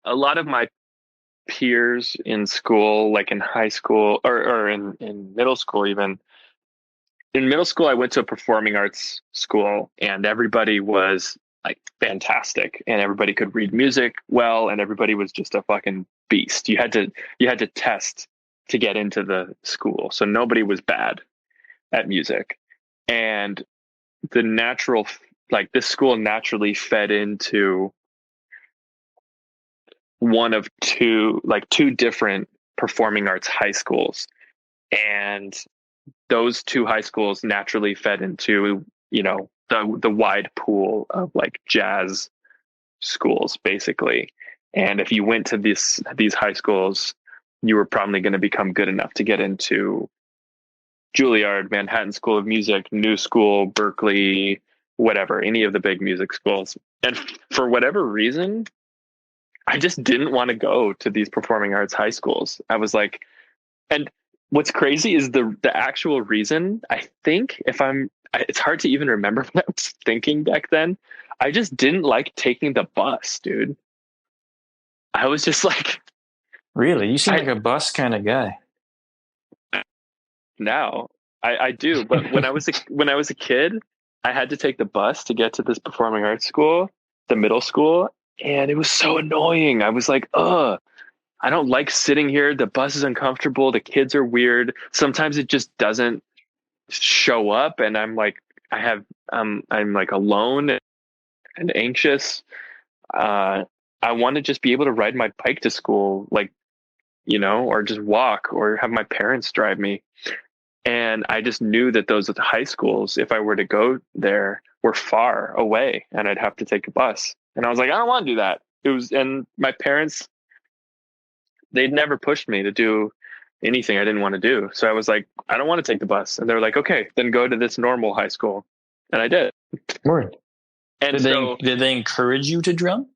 a lot of my peers in school, like in high school or in middle school, even in middle school, I went to a performing arts school, and everybody was like fantastic, and everybody could read music well, and everybody was just a fucking beast. You had to test to get into the school, so nobody was bad at music. And this school naturally fed into one of two different performing arts high schools, and those two high schools naturally fed into the wide pool of like jazz schools, basically. And if you went to these high schools, you were probably going to become good enough to get into Juilliard, Manhattan School of Music, New School, Berkeley, whatever, any of the big music schools. And for whatever reason, I just didn't want to go to these performing arts high schools. I was like, and what's crazy is the actual reason, I think, it's hard to even remember what I was thinking back then. I just didn't like taking the bus, dude. I was just like, really? You seem like a bus kind of guy. Now I do, but when I was a kid, I had to take the bus to get to this performing arts school, the middle school, and it was so annoying. I was like, I don't like sitting here. The bus is uncomfortable. The kids are weird. Sometimes it just doesn't show up, and I'm like, I'm like alone and anxious. I want to just be able to ride my bike to school, like, or just walk, or have my parents drive me. And I just knew that those high schools, if I were to go there, were far away and I'd have to take a bus. And I was like, I don't want to do that. And my parents, they'd never pushed me to do anything I didn't want to do. So I was like, I don't want to take the bus. And they were like, okay, then go to this normal high school. And I did. Word. And did they encourage you to drum?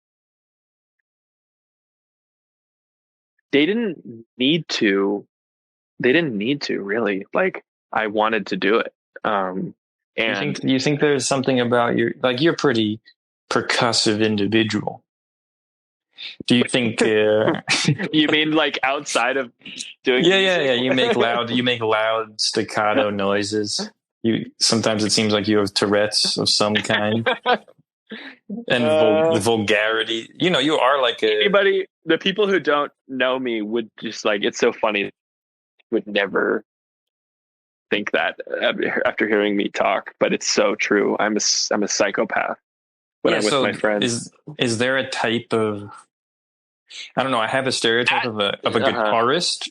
They didn't need to. They didn't need to, really. Like, I wanted to do it. And you think there's something about you're a pretty percussive individual. Do you think you mean like outside of doing Yeah. You make loud staccato noises. Sometimes it seems like you have Tourette's of some kind. And vulgarity. You are like the people who don't know me would just like, it's so funny, would never think that after hearing me talk, but it's so true. I'm a psychopath when I'm with my friends. Is there a type of, I don't know, I have a stereotype of a guitarist,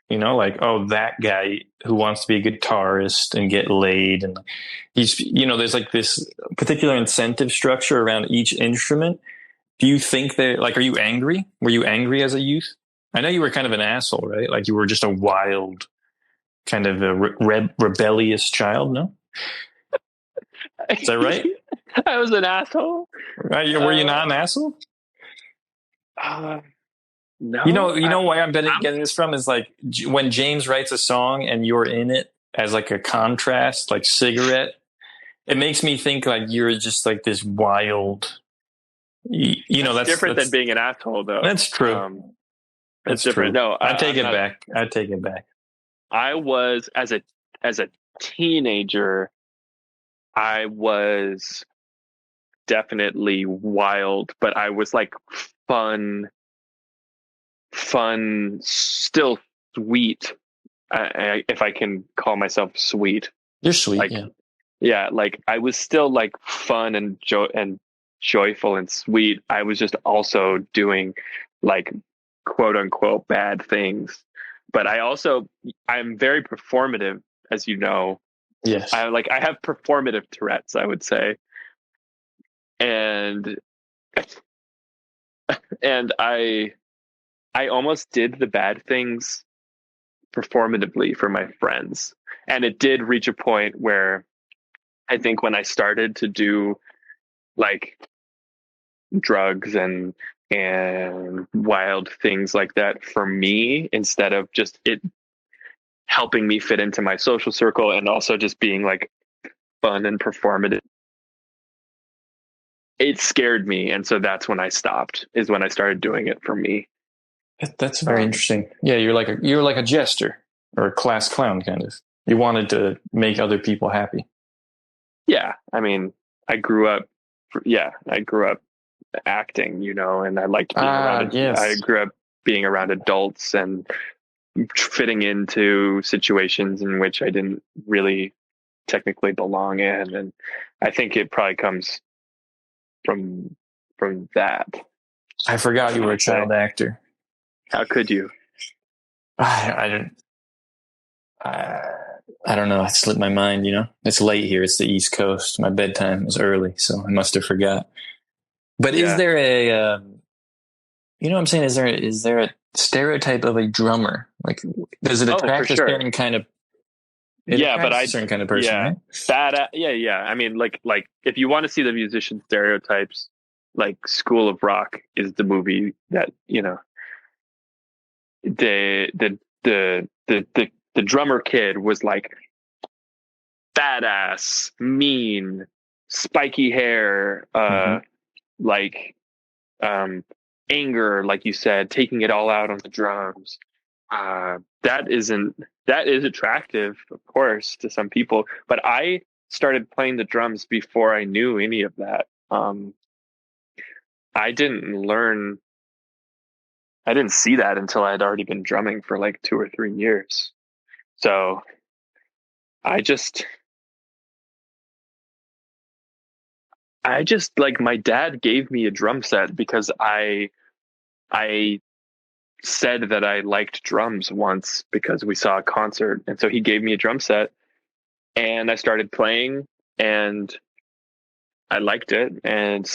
like, oh, that guy who wants to be a guitarist and get laid, and he's, there's like this particular incentive structure around each instrument. Do you think that, like, are you angry? Were you angry as a youth? I know you were kind of an asshole, right? Like, you were just a wild, kind of a rebellious child, no? Is that right? I was an asshole. Were you not an asshole? No. You know why I'm getting this from is like when James writes a song and you're in it as like a contrast, like Cigarette, it makes me think like you're just like this wild, that's different than being an asshole, though. That's true. It's different. True. No, I take it back. I take it back. I was as a teenager, I was definitely wild, but I was like fun, still sweet. If I can call myself sweet. You're sweet, like, yeah. Yeah, like I was still like fun and joyful and sweet. I was just also doing like quote unquote bad things. But I'm very performative, as you know. Yes. I have performative Tourette's, I would say. And I almost did the bad things performatively for my friends. And it did reach a point where I think when I started to do like drugs and wild things like that for me, instead of just it helping me fit into my social circle and also just being like fun and performative, it scared me. And so that's when I stopped, is when I started doing it for me. That's very interesting. Yeah, you're like a jester or a class clown, kind of. You wanted to make other people happy. Yeah, I mean, I grew up acting, and I liked being around. Yes. I grew up being around adults and fitting into situations in which I didn't really technically belong in, and I think it probably comes from that. I forgot you were a child actor. How could you? I don't know. It slipped my mind, It's late here. It's the East Coast. My bedtime is early, so I must have forgot. But yeah. Is there a, what I'm saying? Is there a stereotype of a drummer? Like, does it attract a certain kind of Yeah, but a certain kind of person, right? yeah. I mean, like if you want to see the musician stereotypes, like School of Rock is the movie that, you know, the drummer kid was like badass, mean, spiky hair, like anger, like you said, taking it all out on the drums. That is attractive, of course, to some people, but I started playing the drums before I knew any of that. I didn't see that until I had already been drumming for like 2 or 3 years. So I just like, my dad gave me a drum set because I said that I liked drums once because we saw a concert. And so he gave me a drum set and I started playing and I liked it. And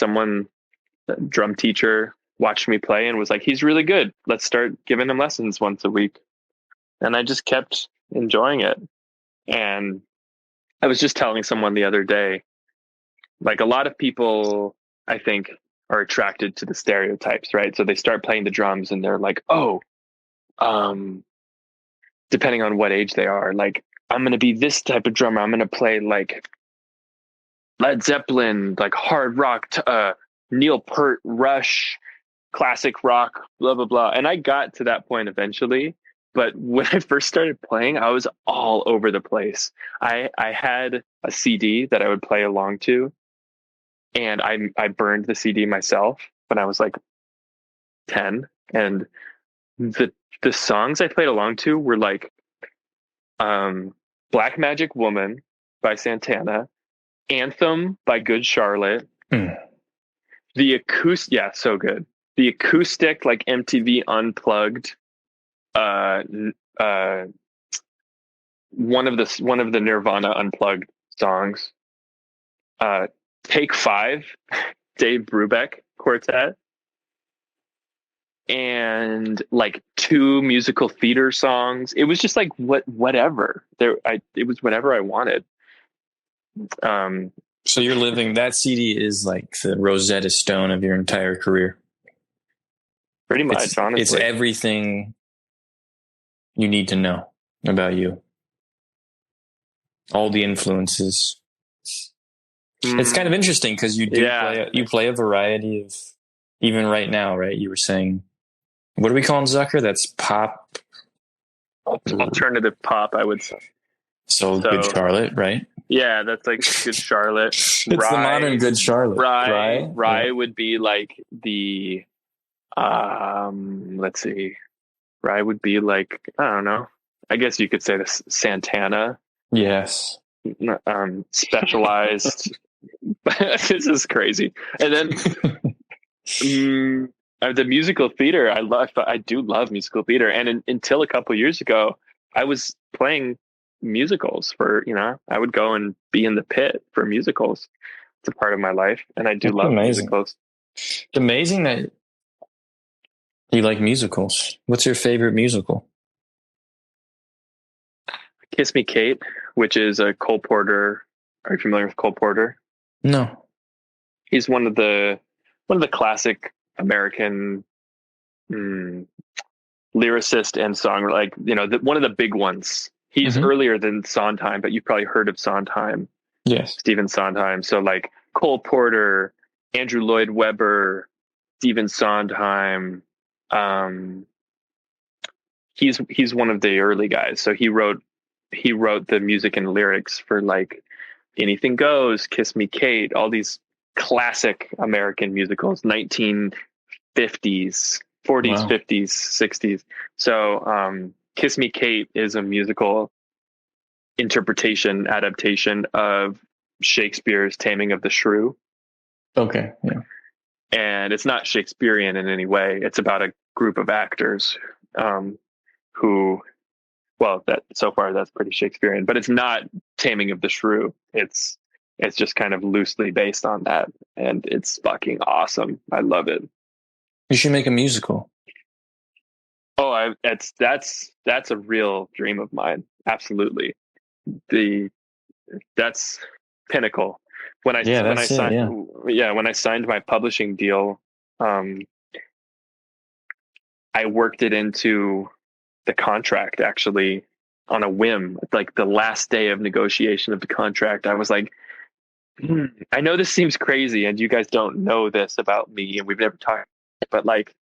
a drum teacher, watched me play and was like, he's really good. Let's start giving him lessons once a week. And I just kept enjoying it. And I was just telling someone the other day, like, a lot of people, I think, are attracted to the stereotypes, right? So they start playing the drums and they're like, oh, depending on what age they are, like, I'm going to be this type of drummer. I'm going to play like Led Zeppelin, like hard rock, Neil Peart, Rush, classic rock, blah, blah, blah. And I got to that point eventually. But when I first started playing, I was all over the place. I had a CD that I would play along to, and I burned the CD myself when I was like 10. And the songs I played along to were like Black Magic Woman by Santana, Anthem by Good Charlotte, the acoustic, yeah, so good. The acoustic, like MTV Unplugged, one of the Nirvana Unplugged songs, Take Five, Dave Brubeck Quartet, and like 2 musical theater songs. It was just like whatever. It was whatever I wanted. So you're living, that CD is like the Rosetta Stone of your entire career. Pretty much, honestly. It's everything you need to know about you. All the influences. It's kind of interesting because you play a variety of, even right now, right? You were saying, what do we call him, Zucker? That's pop. Alternative pop, I would say. So Good Charlotte, right? Yeah, that's like Good Charlotte. It's the modern Good Charlotte. Rye would be like the, let's see. Rye would be like, I don't know. I guess you could say the Santana. Yes. Specialized. This is crazy. And then the musical theater, I do love musical theater. And until a couple years ago, I was playing musicals for, I would go and be in the pit for musicals. It's a part of my life. And I do love musicals. It's amazing that you like musicals. What's your favorite musical? Kiss Me Kate, which is a Cole Porter. Are you familiar with Cole Porter? No. He's one of the classic American lyricist and songwriter, like, one of the big ones. He's earlier than Sondheim, but you've probably heard of Sondheim. Yes. Stephen Sondheim. So like Cole Porter, Andrew Lloyd Webber, Stephen Sondheim. He's one of the early guys. So he wrote the music and lyrics for like Anything Goes, Kiss Me Kate, all these classic American musicals, 1950s, 40s, 50s, 60s. So Kiss Me Kate is a musical adaptation of Shakespeare's Taming of the Shrew. Okay. Yeah. And it's not Shakespearean in any way. It's about a group of actors who, well, that so far that's pretty Shakespearean, but it's not Taming of the Shrew. It's just kind of loosely based on that, and it's fucking awesome. I love it. You should make a musical. Oh, that's a real dream of mine. Absolutely. that's pinnacle. When I signed my publishing deal, I worked it into the contract actually on a whim. Like the last day of negotiation of the contract, I was like, I know this seems crazy and you guys don't know this about me and we've never talked, but like,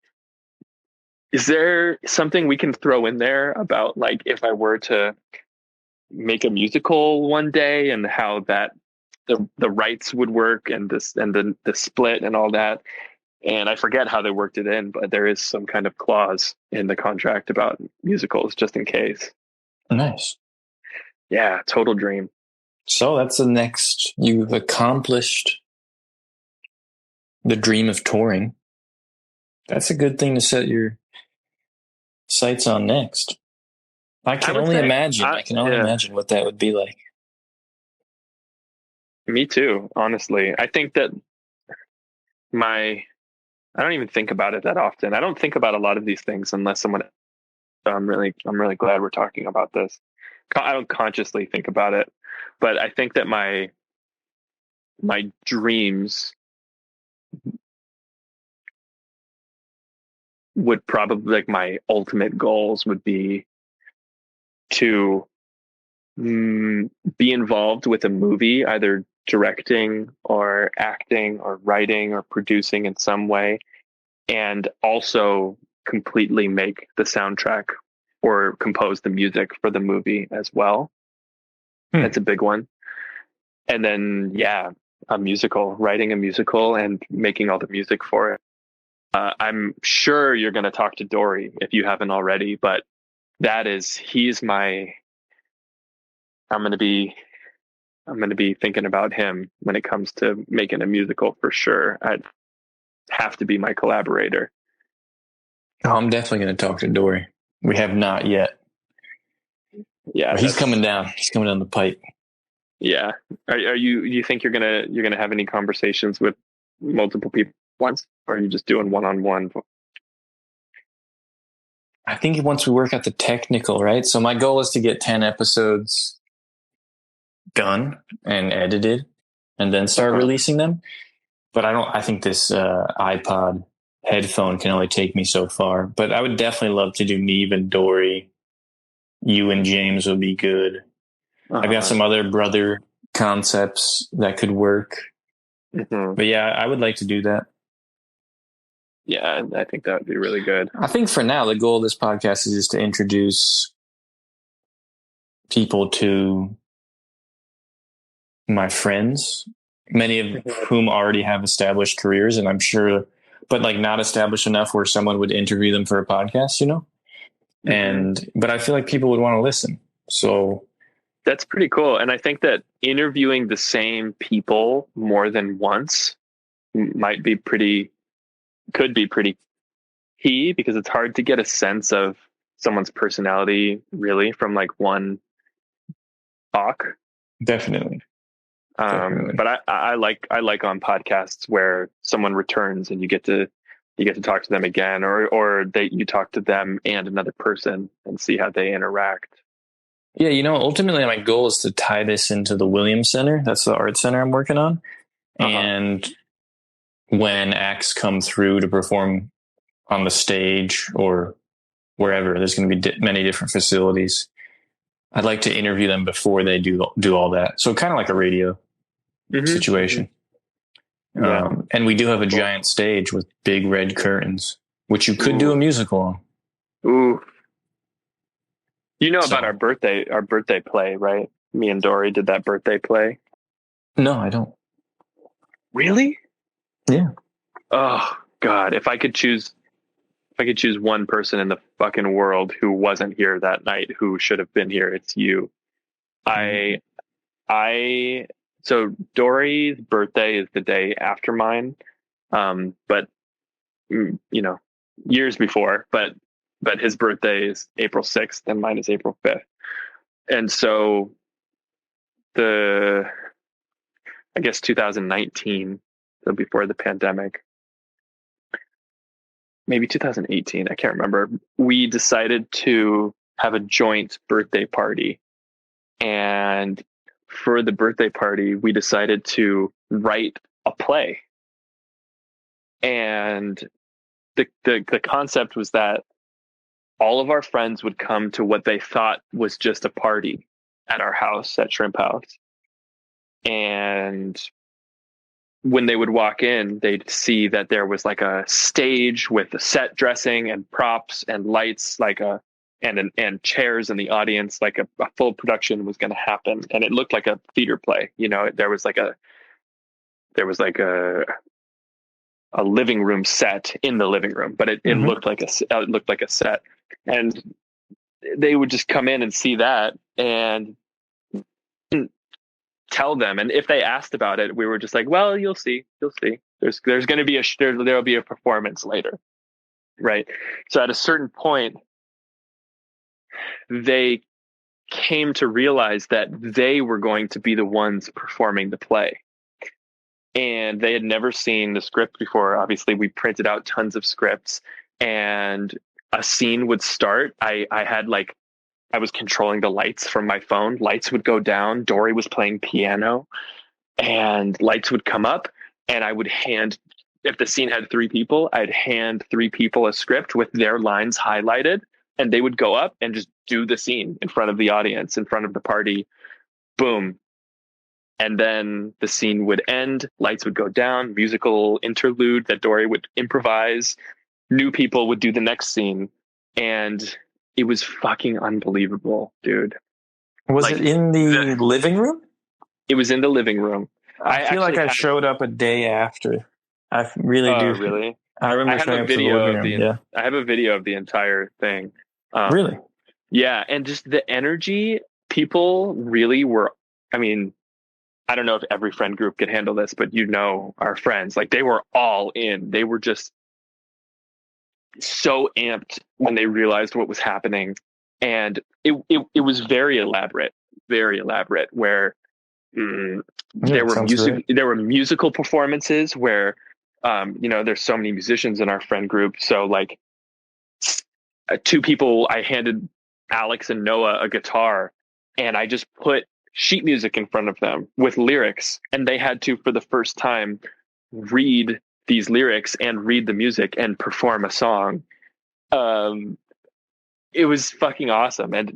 is there something we can throw in there about like if I were to make a musical one day and how that the rights would work and this and the split and all that? And I forget how they worked it in, but there is some kind of clause in the contract about musicals just in case. Nice. Yeah, total dream. So that's the next. You've accomplished the dream of touring. That's a good thing to set your sights on next. I can only imagine what that would be like. Me too, honestly. I think that I don't even think about it that often. I don't think about a lot of these things unless someone. I'm really glad we're talking about this. I don't consciously think about it, but I think that my dreams would probably, like, my ultimate goals would be to be involved with a movie, either directing or acting or writing or producing in some way, and also completely make the soundtrack or compose the music for the movie as well. That's a big one. And then, writing a musical and making all the music for it. I'm sure you're going to talk to Dory if you haven't already, but I'm going to be thinking about him when it comes to making a musical for sure. I'd have to be my collaborator. Oh, I'm definitely going to talk to Dory. We have not yet. Yeah, he's coming down. He's coming down the pipe. Yeah. Are you think you're gonna have any conversations with multiple people once, or are you just doing one-on-one? I think once we work out the technical, right? So my goal is to get 10 episodes done and edited and then start releasing them. But I think this iPod headphone can only take me so far. But I would definitely love to do Neve and Dory. You and James would be good. I've got some other brother concepts that could work. Mm-hmm. But yeah, I would like to do that. Yeah, I think that would be really good. I think for now, the goal of this podcast is just to introduce people to my friends, many of whom already have established careers, and I'm sure, but like not established enough where someone would interview them for a podcast, you know? But I feel like people would want to listen. So that's pretty cool. And I think that interviewing the same people more than once could be pretty key, because it's hard to get a sense of someone's personality really from like one talk. Definitely. But I like on podcasts where someone returns and you get to talk to them again, or you talk to them and another person and see how they interact. Yeah, ultimately my goal is to tie this into the Williams Center. That's the art center I'm working on. And when acts come through to perform on the stage or wherever, there's going to be many different facilities. I'd like to interview them before they do all that. So kind of like a radio situation. And we do have a giant stage with big red curtains, which you could do a musical on. Ooh. About our birthday play, right? Me and Dory did that birthday play. No, I don't. Really? Yeah. Oh God. If I could choose one person in the fucking world who wasn't here that night, who should have been here, it's you. So Dory's birthday is the day after mine. But years before, but his birthday is April 6th and mine is April 5th. And so I guess 2019, so before the pandemic, maybe 2018, I can't remember, we decided to have a joint birthday party And for the birthday party, we decided to write a play. And the concept was that all of our friends would come to what they thought was just a party at our house, at Shrimp House. And when they would walk in, they'd see that there was like a stage with the set dressing and props and lights, and chairs in the audience, like a full production was going to happen. And it looked like a theater play. You know, there was like a living room set in the living room, but it looked like a set. And they would just come in and see that and tell them. And if they asked about it, we were just like, well, you'll see. There's going to be there'll be a performance later. Right. So at a certain point, they came to realize that they were going to be the ones performing the play. And they had never seen the script before. Obviously, we printed out tons of scripts, and a scene would start. I was controlling the lights from my phone. Lights would go down. Dory was playing piano, and lights would come up, and I would if the scene had 3 people, I'd hand 3 people a script with their lines highlighted, and they would go up and just do the scene in front of the audience, in front of the party. Boom. And then the scene would end, lights would go down, musical interlude that Dory would improvise. New people would do the next scene. And it was fucking unbelievable, dude. Was it in the living room? It was in the living room. I feel like I showed up a day after. I really do. Really? I remember showing up to the living room. I have a video of the entire thing. Really? Yeah. And just the energy, people really were, I mean, I don't know if every friend group could handle this, but our friends, like they were all in. They were just so amped when they realized what was happening. And it was very elaborate, where there were musical performances where, there's so many musicians in our friend group. So like 2 people, I handed Alex and Noah a guitar, and I just put sheet music in front of them with lyrics, and they had to, for the first time, read these lyrics and read the music and perform a song. It was fucking awesome. And,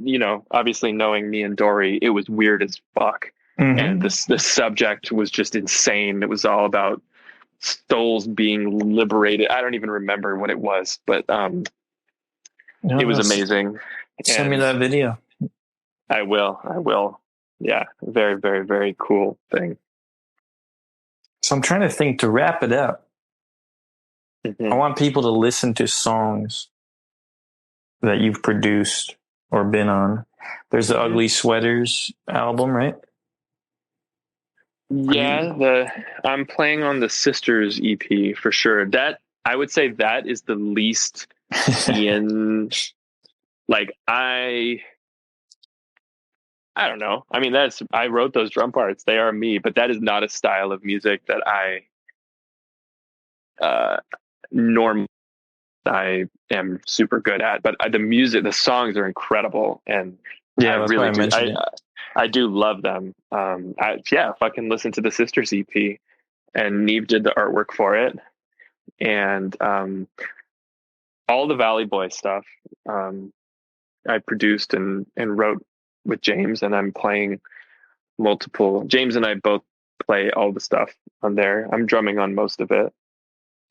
obviously knowing me and Dory, it was weird as fuck. Mm-hmm. And the subject was just insane. It was all about souls being liberated. I don't even remember what it was, but it was amazing. Send me that video. I will. Yeah, very, very, very cool thing. So I'm trying to think, to wrap it up. Mm-hmm. I want people to listen to songs that you've produced or been on. There's the Ugly Sweaters album, right? Yeah, I'm playing on the Sisters EP for sure. That, I would say, that is the least Ian. Like I don't know. I mean, I wrote those drum parts. They are me, but that is not a style of music that I am super good at. But the songs are incredible, and yeah, I do love them. Fucking listen to the Sisters EP, and Neve did the artwork for it, and all the Valley Boy stuff I produced and wrote with James, and I'm playing multiple. James and I both play all the stuff on there. I'm drumming on most of it.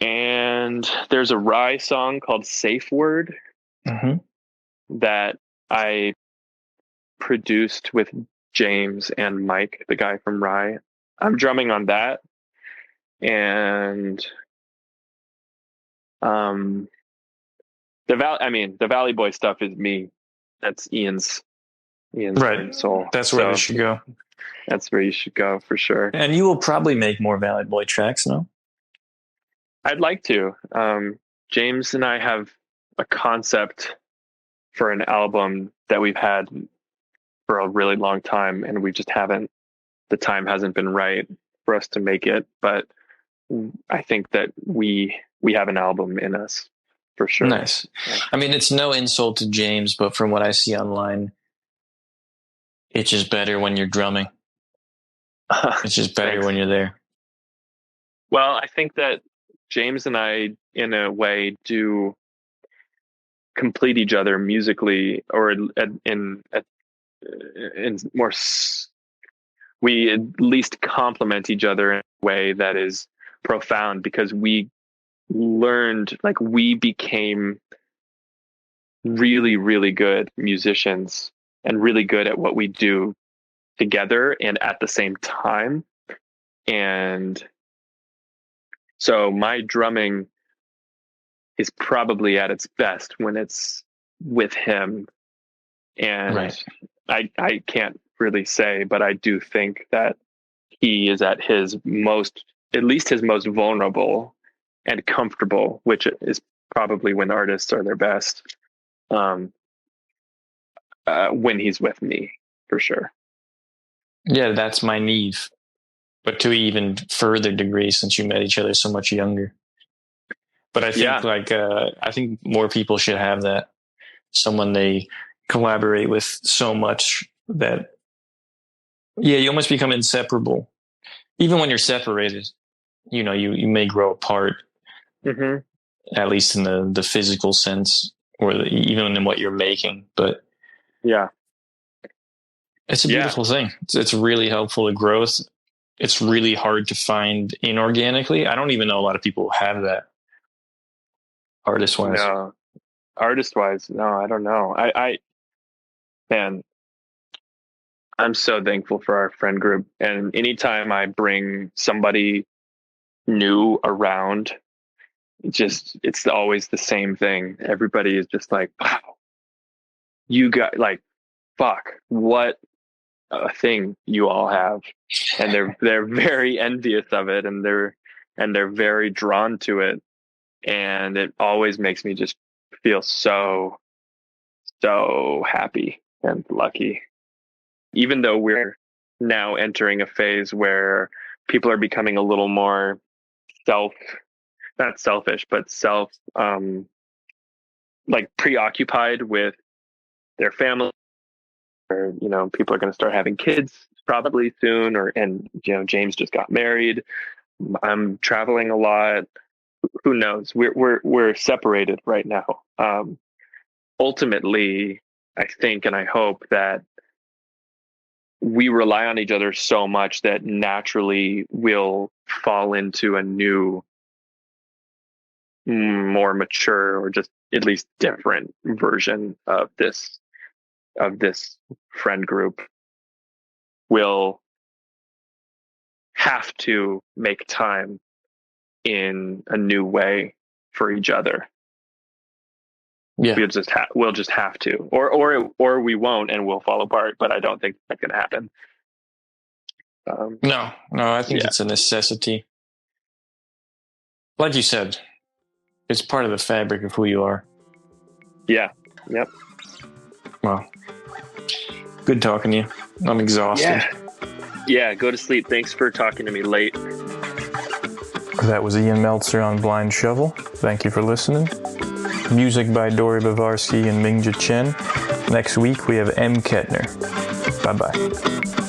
And there's a Rye song called Safe Word that I produced with James and Mike, the guy from Rye. I'm drumming on that. And the Valley Boy stuff is me. That's Ian's right. Soul. That's where you should go. That's where you should go for sure. And you will probably make more Valley Boy tracks, no? I'd like to. James and I have a concept for an album that we've had for a really long time, and we just the time hasn't been right for us to make it. But I think that we have an album in us for sure. Nice. I mean, it's no insult to James, but from what I see online, It's just better when you're drumming. It's just better Thanks. when you're there. Well, I think that James and I, in a way, do complete each other musically, or in more. We at least complement each other in a way that is profound, because we learned, like, we became really, really good musicians and really good at what we do together and at the same time. And so my drumming is probably at its best when it's with him. And Right. I can't really say, but I do think that he is at his most, at least his most vulnerable and comfortable, which is probably when artists are their best, when he's with me, for sure. Yeah, that's my need. But to even further degree, since you met each other so much younger. But I think I think more people should have that. Someone they collaborate with so much that, you almost become inseparable. Even when you're separated, you may grow apart, at least in the physical sense, or even in what you're making. But yeah, it's a beautiful thing. It's really helpful to growth. It's really hard to find inorganically. I don't even know a lot of people have that artist-wise. No. Artist-wise, no, I don't know. Man, I'm so thankful for our friend group. And anytime I bring somebody new around, it's always the same thing. Everybody is just like, wow, you got, like, fuck, what a thing you all have. And they're very envious of it, and they're very drawn to it. And it always makes me just feel so happy and lucky. Even though we're now entering a phase where people are becoming a little more not selfish, but like preoccupied with their family, or, people are going to start having kids probably soon, and James just got married. I'm traveling a lot. Who knows? We're separated right now. Ultimately, I think and I hope that we rely on each other so much that naturally we'll fall into a new, more mature, or just at least different version of this friend group. We'll have to make time in a new way for each other. Yeah, we'll just have to, or we won't, and we'll fall apart. But I don't think that's going to happen. No, I think it's a necessity. Like you said, it's part of the fabric of who you are. Yeah. Yep. Well, good talking to you. I'm exhausted. Yeah. Go to sleep. Thanks for talking to me late. That was Ian Meltzer on Blind Shovel. Thank you for listening. Music by Dori Bavarsky and Mingja Chen. Next week we have M. Kettner. Bye-bye.